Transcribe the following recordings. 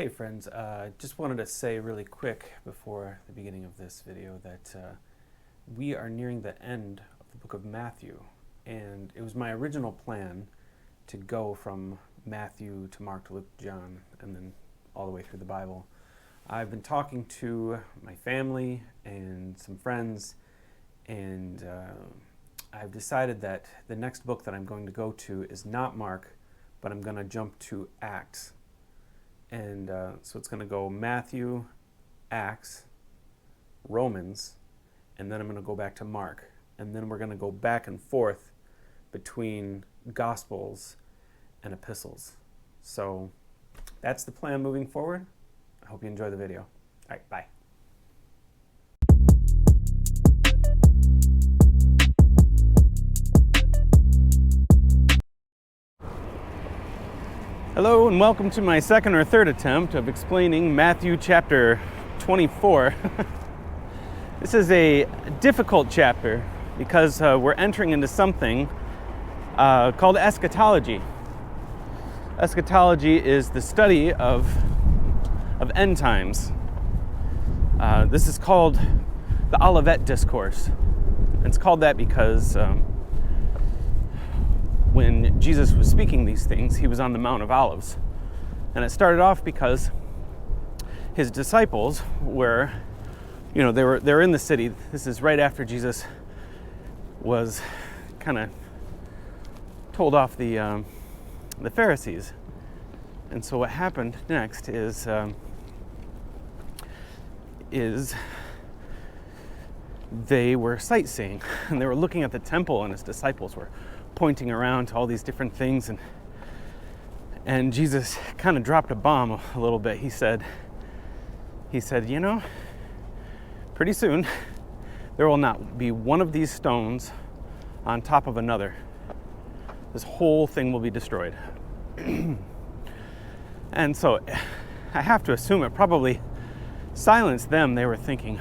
Hey friends, just wanted to say really quick before the beginning of this video that we are nearing the end of the book of Matthew, and it was my original plan to go from Matthew to Mark to Luke to John and then all the way through the Bible. I've been talking to my family and some friends, and I've decided that the next book that I'm going to go to is not Mark, but I'm going to jump to Acts. And so it's going to go Matthew, Acts, Romans, and then I'm going to go back to Mark. And then we're going to go back and forth between Gospels and epistles. So that's the plan moving forward. I hope you enjoy the video. All right, bye. Hello and welcome to my second or third attempt of explaining Matthew chapter 24. This is a difficult chapter because we're entering into something called eschatology. Eschatology is the study of end times. This is called the Olivet Discourse. And it's called that because when Jesus was speaking these things, he was on the Mount of Olives. And it started off because his disciples were, they were in the city. This is right after Jesus was kind of told off the Pharisees. And so what happened next is they were sightseeing, and they were looking at the temple, and his disciples were pointing around to all these different things, and Jesus kind of dropped a bomb a little bit. He said, pretty soon there will not be one of these stones on top of another. This whole thing will be destroyed. And so I have to assume it probably silenced them. They were thinking,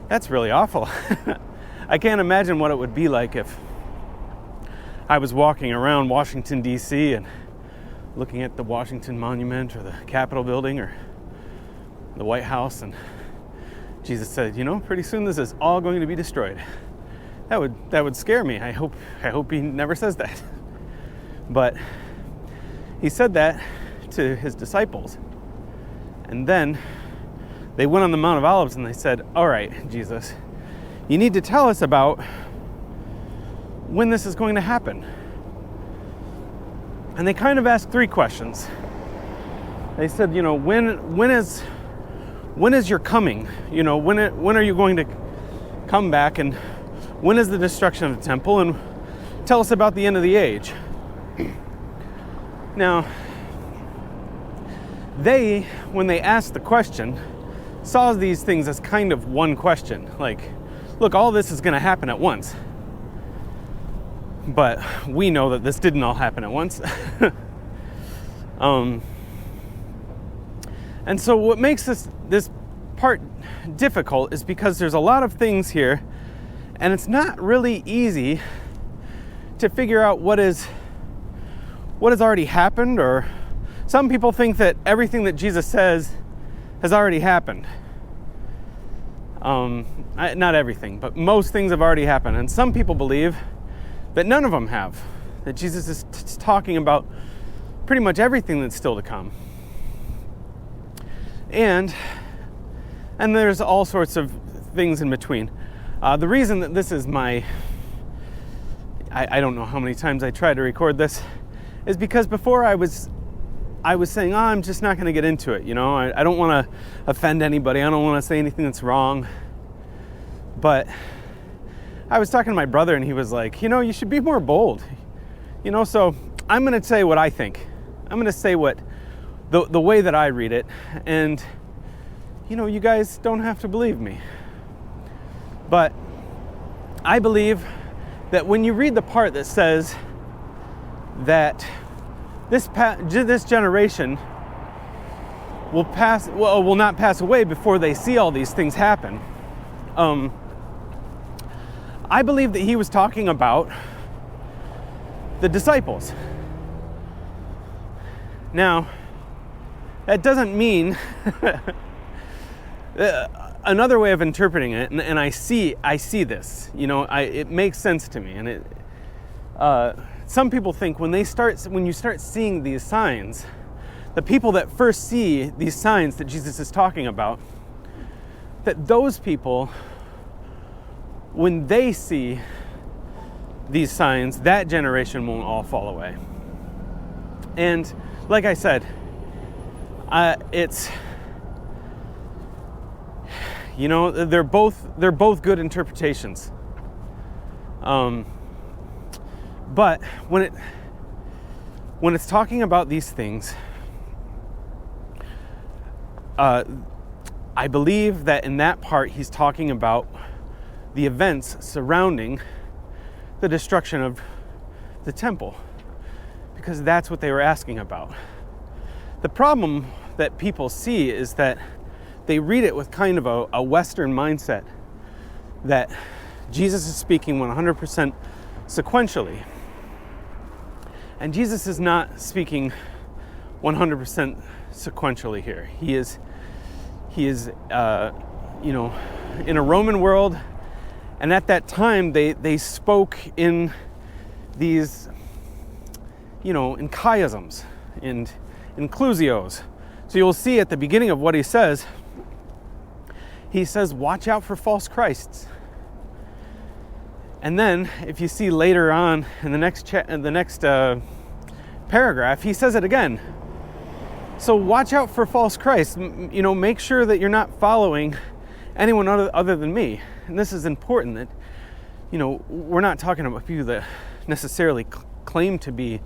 that's really awful. I can't imagine what it would be like if I was walking around Washington, D.C. and looking at the Washington Monument or the Capitol building or the White House, and Jesus said, pretty soon this is all going to be destroyed. That would scare me. I hope he never says that. But he said that to his disciples. And then they went on the Mount of Olives and they said, all right, Jesus, you need to tell us about when this is going to happen. And they kind of asked three questions. They said, when is your coming? When are you going to come back, and when is the destruction of the temple, and tell us about the end of the age. Now, when they asked the question, saw these things as kind of one question. Like, look, all this is going to happen at once. But we know that this didn't all happen at once. And so what makes this part difficult is because there's a lot of things here, and it's not really easy to figure out what has already happened, or some people think that everything that Jesus says has already happened. Not everything, but most things have already happened. And some people believe that none of them have. That Jesus is talking about pretty much everything that's still to come. And there's all sorts of things in between. The reason that this is I don't know how many times I tried to record this, is because before I was saying, I'm just not going to get into it. I don't want to offend anybody. I don't want to say anything that's wrong. But I was talking to my brother, and he was like, you should be more bold. So I'm going to say what I think. I'm going to say what the way that I read it. And, you guys don't have to believe me. But I believe that when you read the part that says that this generation will not pass away before they see all these things happen, I believe that he was talking about the disciples. Now, That doesn't mean another way of interpreting it, and I see this. It makes sense to me, and some people think when you start seeing these signs, the people that first see these signs that Jesus is talking about, that those people, when they see these signs, that generation won't all fall away. And like I said, they're both good interpretations. But when it's talking about these things, I believe that in that part he's talking about the events surrounding the destruction of the temple, because that's what they were asking about. The problem that people see is that they read it with kind of a Western mindset, that Jesus is speaking 100% sequentially. And Jesus is not speaking 100% sequentially here. He is in a Roman world, and at that time they spoke in these, in chiasms and inclusios. So you'll see at the beginning of what he says, watch out for false Christs. And then if you see later on in the next paragraph, he says it again. So watch out for false Christs. Make sure that you're not following anyone other than me. And this is important, that, we're not talking about people that necessarily claim to be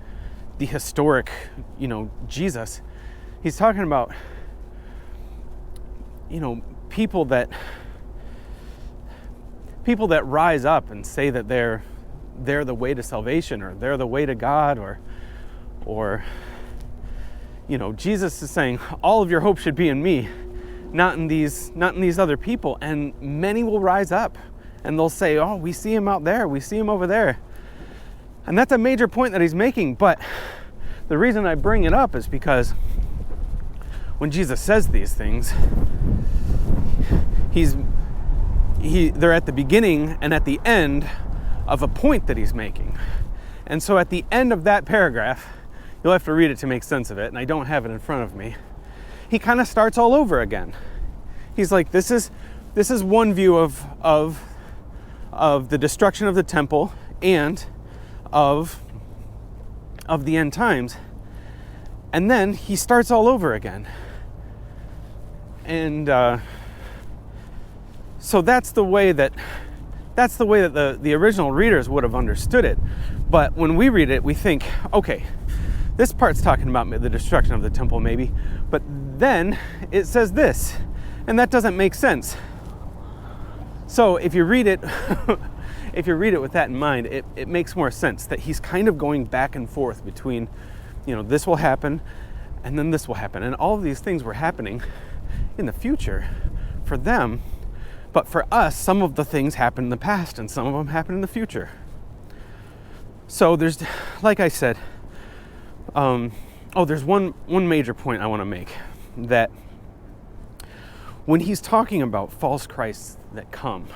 the historic, Jesus. He's talking about, people that rise up and say that they're the way to salvation, or they're the way to God, or Jesus is saying all of your hope should be in me, not in these other people. And many will rise up and they'll say, oh, we see him out there, we see him over there. And that's a major point that he's making. But the reason I bring it up is because when Jesus says these things, they're at the beginning and at the end of a point that he's making. And so at the end of that paragraph, you'll have to read it to make sense of it, and I don't have it in front of me, he kind of starts all over again. He's like, this is one view of the destruction of the temple and of the end times. And then he starts all over again. And so that's the way that the original readers would have understood it. But when we read it, we think, okay, this part's talking about the destruction of the temple maybe, but then it says this, and that doesn't make sense. So if you read it with that in mind, it makes more sense that he's kind of going back and forth between, this will happen and then this will happen. And all of these things were happening in the future for them. But for us, some of the things happen in the past and some of them happen in the future. So there's, like I said, there's one major point I want to make, that when he's talking about false Christs that come,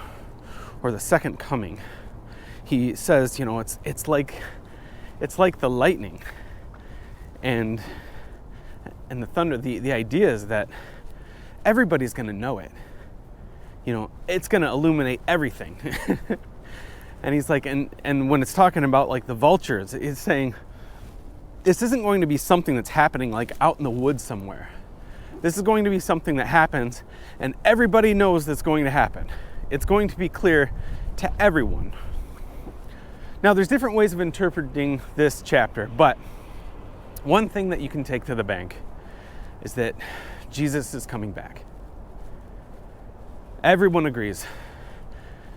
or the second coming, he says, it's like the lightning and the thunder. The idea is that everybody's going to know it. It's going to illuminate everything. And he's like, and when it's talking about like the vultures, it's saying this isn't going to be something that's happening like out in the woods somewhere. This is going to be something that happens and everybody knows that's going to happen. It's going to be clear to everyone. Now, there's different ways of interpreting this chapter, but one thing that you can take to the bank is that Jesus is coming back. Everyone agrees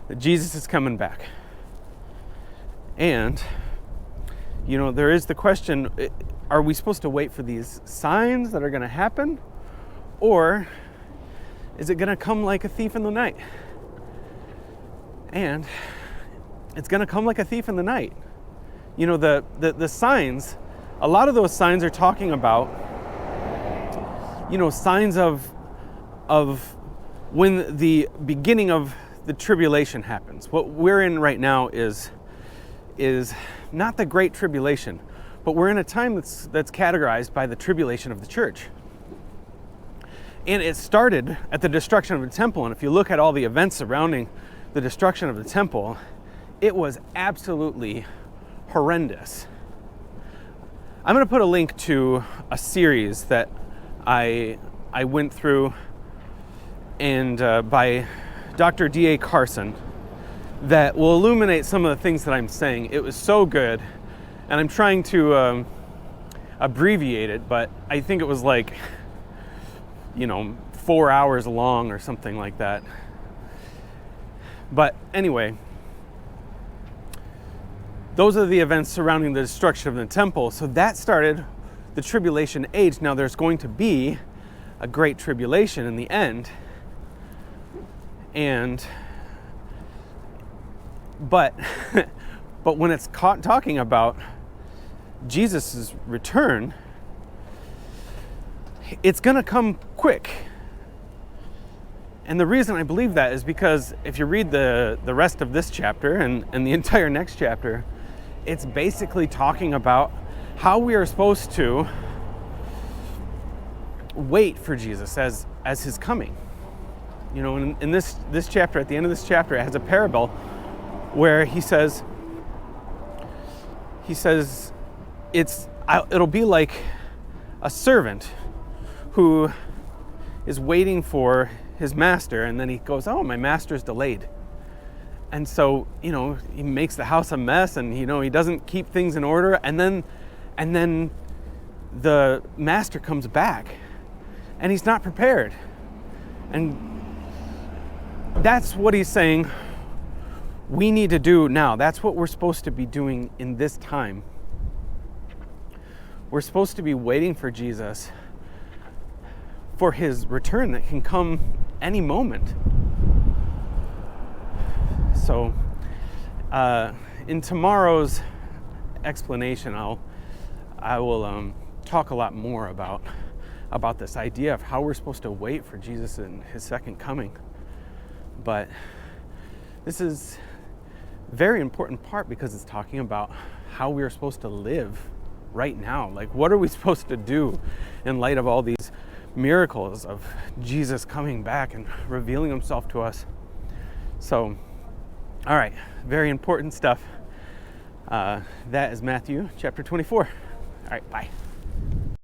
that Jesus is coming back. And, there is the question, are we supposed to wait for these signs that are going to happen? Or is it going to come like a thief in the night? And it's going to come like a thief in the night. The signs, a lot of those signs are talking about signs of when the beginning of the tribulation happens. What we're in right now is not the Great Tribulation, but we're in a time that's categorized by the tribulation of the church. And it started at the destruction of the temple. And if you look at all the events surrounding the destruction of the temple, it was absolutely horrendous. I'm going to put a link to a series that I went through and by Dr. D.A. Carson that will illuminate some of the things that I'm saying. It was so good, and I'm trying to abbreviate it, but I think it was 4 hours long or something like that. But anyway, those are the events surrounding the destruction of the temple. So that started the tribulation age. Now there's going to be a great tribulation in the end. But when it's talking about Jesus' return, it's going to come quick. And the reason I believe that is because if you read the rest of this chapter and the entire next chapter, it's basically talking about how we are supposed to wait for Jesus as his coming. In this chapter, at the end of this chapter, it has a parable where he says it'll be like a servant who is waiting for his master, and then he goes, oh, my master's delayed. And so, he makes the house a mess, and, he doesn't keep things in order. And then the master comes back, and he's not prepared. And that's what he's saying we need to do now. That's what we're supposed to be doing in this time. We're supposed to be waiting for Jesus for his return that can come any moment. So in tomorrow's explanation, I will talk a lot more about this idea of how we're supposed to wait for Jesus and his second coming. But this is a very important part because it's talking about how we are supposed to live right now. What are we supposed to do in light of all these miracles of Jesus coming back and revealing himself to us? So, all right, very important stuff. That is Matthew chapter 24. All right, bye.